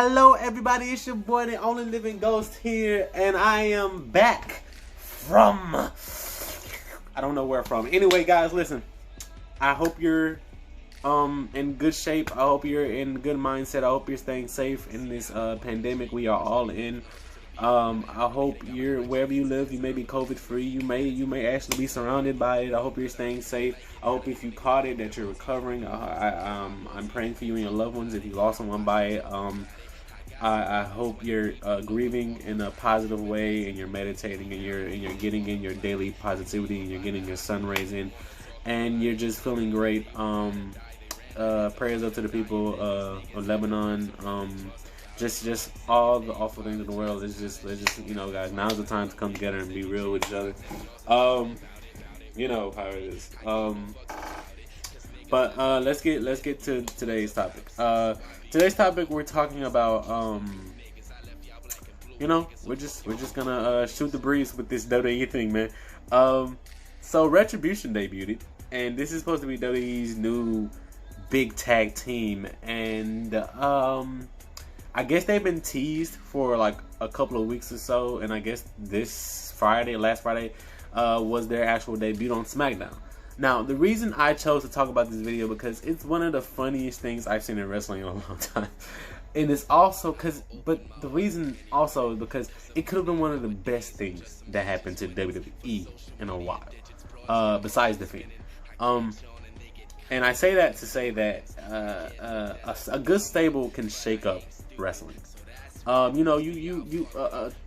Hello everybody, it's your boy the only living ghost here, and I am back from I don't know where from. Anyway guys, listen, I hope you're in good shape. I hope you're in good mindset. I hope you're staying safe in this pandemic we are all in. I hope you're wherever you live, you may be COVID free, you may actually be surrounded by it. I hope you're staying safe. I hope if you caught it that you're recovering. I'm praying for you and your loved ones if you lost someone by it. I hope you're grieving in a positive way, and you're meditating, and you're getting in your daily positivity, and you're getting your sun rays in, and you're just feeling great. Prayers up to the people of Lebanon. Just all the awful things in the world. It's just you know, guys, now's the time to come together and be real with each other. You know how it is. But let's get to today's topic. Today's topic, we're talking about you know, we're just gonna shoot the breeze with this WWE thing, man. So Retribution debuted, and this is supposed to be WWE's new big tag team, and I guess they've been teased for like a couple of weeks or so, and I guess last Friday, was their actual debut on SmackDown. Now, the reason I chose to talk about this video because it's one of the funniest things I've seen in wrestling in a long time. And it's also but the reason also is because it could have been one of the best things that happened to WWE in a while, besides the Fiend. And I say that to say that a good stable can shake up wrestling. You know,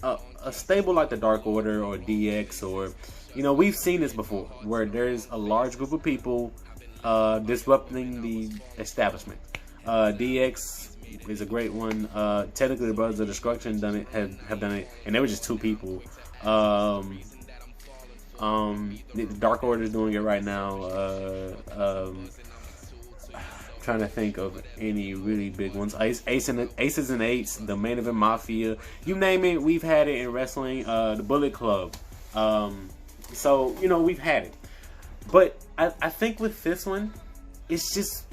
a stable like the Dark Order or DX, or you know, we've seen this before where there's a large group of people disrupting the establishment. DX is a great one. Technically, the Brothers of Destruction have done it, and they were just two people. The Dark Order is doing it right now. Trying to think of any really big ones. Aces and Eights, the Main Event Mafia, you name it, we've had it in wrestling. The Bullet Club. So you know, we've had it, but I think with this one, it's just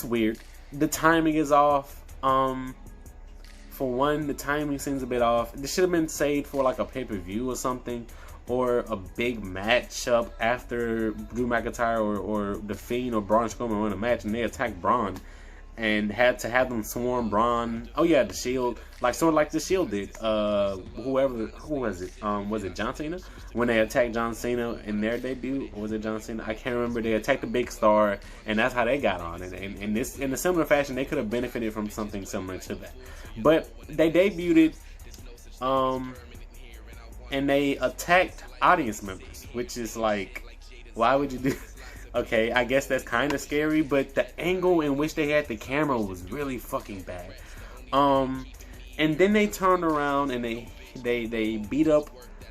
weird. The timing is off. For one, the timing seems a bit off. This should have been saved for like a pay-per-view or something, or a big matchup after Drew McIntyre or The Fiend or Braun Strowman won a match and they attacked Braun and had to have them swarm Braun. Oh yeah, the Shield, sort of like the Shield did. Who was it? Was it John Cena when they attacked John Cena in their debut? Or was it John Cena? I can't remember. They attacked the Big Star, and that's how they got on. And in a similar fashion, they could have benefited from something similar to that. But they debuted it. And they attacked audience members, which is like, why would you do? Okay, I guess that's kind of scary, but the angle in which they had the camera was really fucking bad. And then they turned around and they beat up,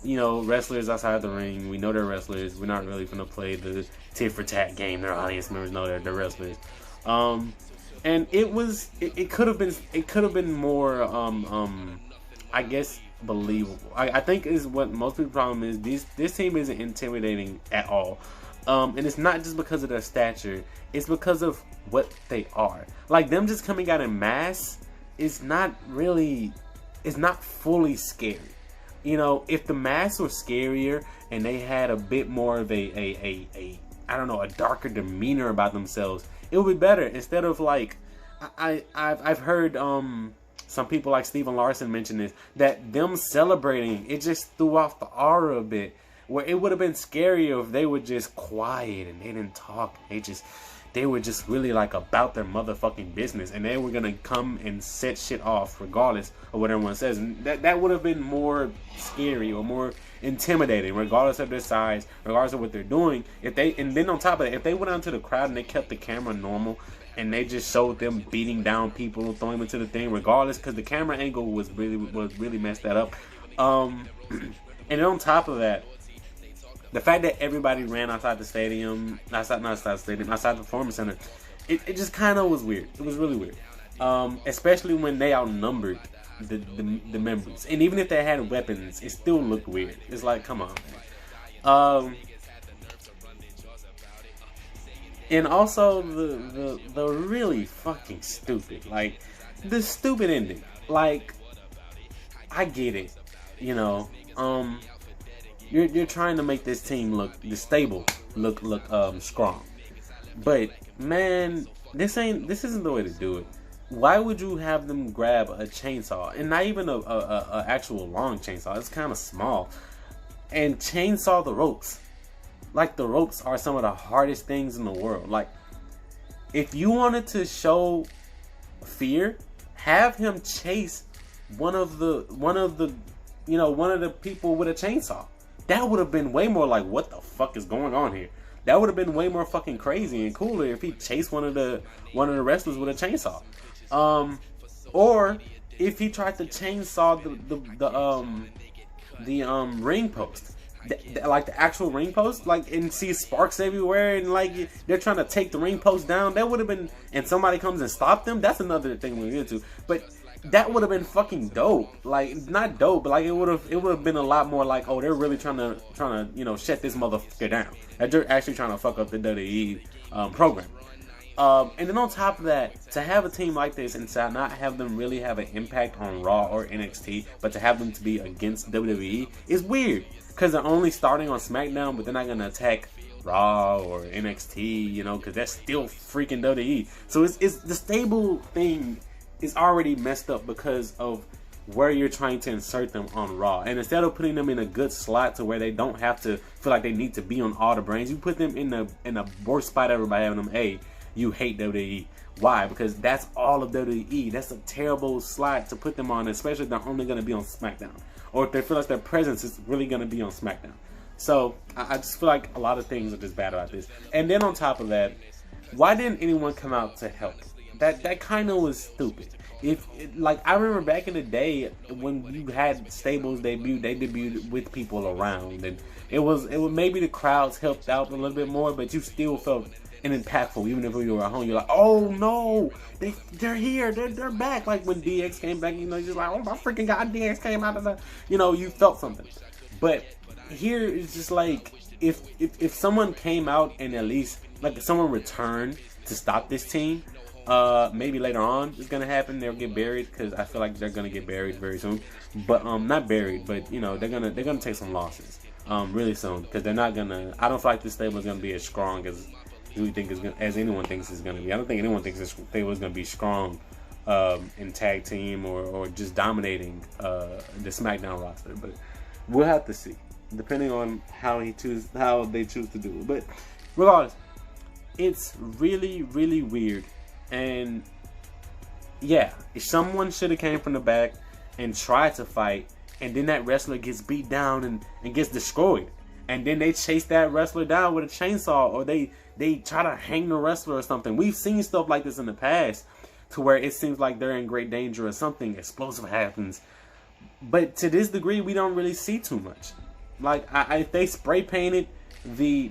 you know, wrestlers outside the ring. We know they're wrestlers. We're not really gonna play the tit for tat game. Their audience members know they're wrestlers. And it could have been more I guess believable. I think is what most people's problem is. This team isn't intimidating at all. And it's not just because of their stature, it's because of what they are. Like, them just coming out in mass is not fully scary. You know, if the masks were scarier and they had a bit more of a I don't know, a darker demeanor about themselves, it would be better. Instead of like, I've heard some people like Steven Larson mention this, that them celebrating, it just threw off the aura a bit. Where it would have been scarier if they were just quiet and they didn't talk. They were just really like about their motherfucking business, and they were gonna come and set shit off regardless of what everyone says. And that would have been more scary or more intimidating, regardless of their size, regardless of what they're doing. And then on top of that, if they went out to the crowd and they kept the camera normal, and they just showed them beating down people, throwing them into the thing, regardless, because the camera angle was really messed that up. And then on top of that, the fact that everybody ran outside the stadium, outside the Performance Center, it just kind of was weird. It was really weird, especially when they outnumbered the members, and even if they had weapons, it still looked weird. It's like, come on, man. And also the really fucking stupid, like, the stupid ending. Like, I get it, you know. You're trying to make this team look stable, look strong. But man, this isn't the way to do it. Why would you have them grab a chainsaw, and not even a actual long chainsaw? It's kind of small, and chainsaw the ropes. Like, the ropes are some of the hardest things in the world. Like, if you wanted to show fear, have him chase one of the people with a chainsaw. That would have been way more like, what the fuck is going on here? That would have been way more fucking crazy and cooler if he chased one of the wrestlers with a chainsaw. Or if he tried to chainsaw the ring post. Like the actual ring post, like, and see sparks everywhere, and like they're trying to take the ring post down. That would have been, and somebody comes and stopped them. That's another thing we'll get to. But that would have been fucking dope. Like, not dope, but like it would have been a lot more like, oh, they're really trying to shut this motherfucker down. That they're actually trying to fuck up the WWE program. And then on top of that, to have a team like this and to not have them really have an impact on Raw or NXT, but to have them to be against WWE is weird. Because they're only starting on SmackDown, but they're not going to attack Raw or NXT, because that's still freaking WWE. So it's the stable thing is already messed up because of where you're trying to insert them on Raw. And instead of putting them in a good slot to where they don't have to feel like they need to be on all the brands, you put them in the worst spot ever by having them, hey, you hate WWE. Why? Because that's all of WWE. That's a terrible slot to put them on, especially if they're only going to be on SmackDown. Or if they feel like their presence is really going to be on SmackDown. So, I just feel like a lot of things are just bad about this. And then on top of that, why didn't anyone come out to help? That kind of was stupid. Like, I remember back in the day when you had stables debut, they debuted with people around. And it was maybe the crowds helped out a little bit more, but you still felt impactful, even if you were at home. You're like, oh no, they're here, they're back. Like when DX came back, you're just like, oh my freaking god, DX came out of the, you felt something. But here it's just like, if someone came out and at least like someone returned to stop this team, maybe later on it's gonna happen. They'll get buried, because I feel like they're gonna get buried very soon. But not buried, but they're gonna take some losses really soon, because they're not gonna. I don't feel like this stable is gonna be as strong as anyone thinks it's going to be. I don't think anyone thinks this stable is going to be strong in tag team or just dominating the SmackDown roster. But we'll have to see, depending on how they choose to do it. But regardless, it's really, really weird. And yeah, if someone should have came from the back and tried to fight, and then that wrestler gets beat down and gets destroyed, and then they chase that wrestler down with a chainsaw, or they try to hang the wrestler or something. We've seen stuff like this in the past, to where it seems like they're in great danger or something explosive happens. But to this degree, we don't really see too much. Like, if they spray painted the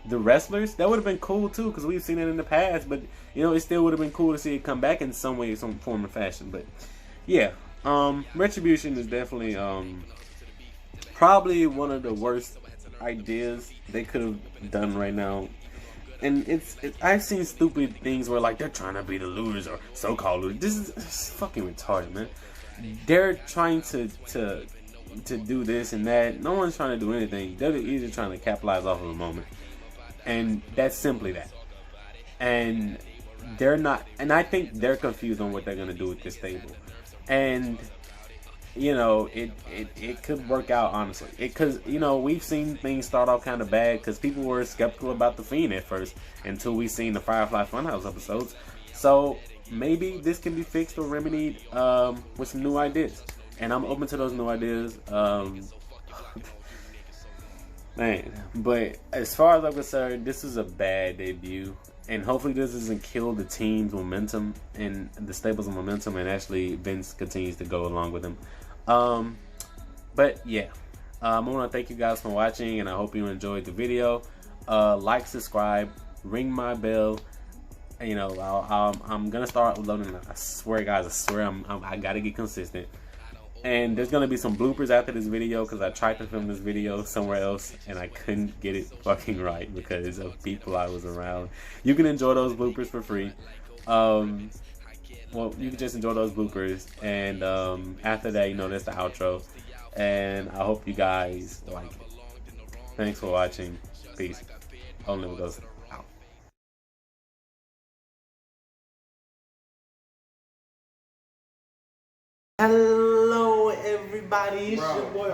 wrestlers, that would have been cool too, because we've seen it in the past. But it still would have been cool to see it come back in some way, some form or fashion. But yeah, Retribution is definitely probably one of the worst ideas they could have done right now. And I've seen stupid things where like they're trying to be the losers or so-called losers. This is fucking retarded, man. They're trying to do this and that. No one's trying to do anything. They're either trying to capitalize off of a moment, and that's simply that. And they're not. And I think they're confused on what they're gonna do with this stable. And it could work out, honestly. Because, we've seen things start off kind of bad because people were skeptical about The Fiend at first until we seen the Firefly Funhouse episodes. So maybe this can be fixed or remedied with some new ideas. And I'm open to those new ideas. Man, but as far as I'm concerned, this is a bad debut. And hopefully this doesn't kill the team's momentum and the stable's momentum, and actually Vince continues to go along with him. But yeah, I want to thank you guys for watching, and I hope you enjoyed the video. Like, subscribe, ring my bell. I'm gonna start uploading. I swear, guys, I swear, I gotta get consistent. And there's gonna be some bloopers after this video, because I tried to film this video somewhere else and I couldn't get it fucking right because of people I was around. You can enjoy those bloopers for free. well, you can just enjoy those bloopers. And after that, you know, that's the outro. And I hope you guys like it. Thanks for watching. Peace. Only with us out. Hello, everybody. It's your boy.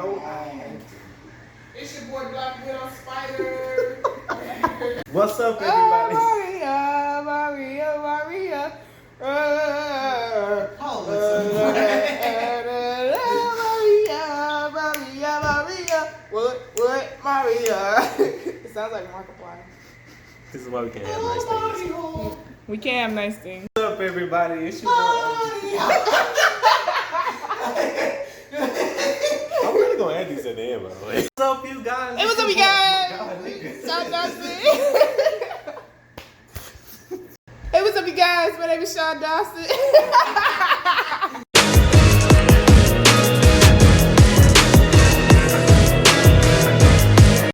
It's your boy Black Widow Spider. What's up, everybody? Maria. What, Maria? It sounds like Markiplier. This is why we can't have nice things. We can't have nice things. What's up, everybody? It's your boy. I'm really gonna add these at the end, by the way. What's up, you guys? Hey, what's up, you guys? Sean Dawson. Hey, what's up, you guys? My name is Sean Dawson.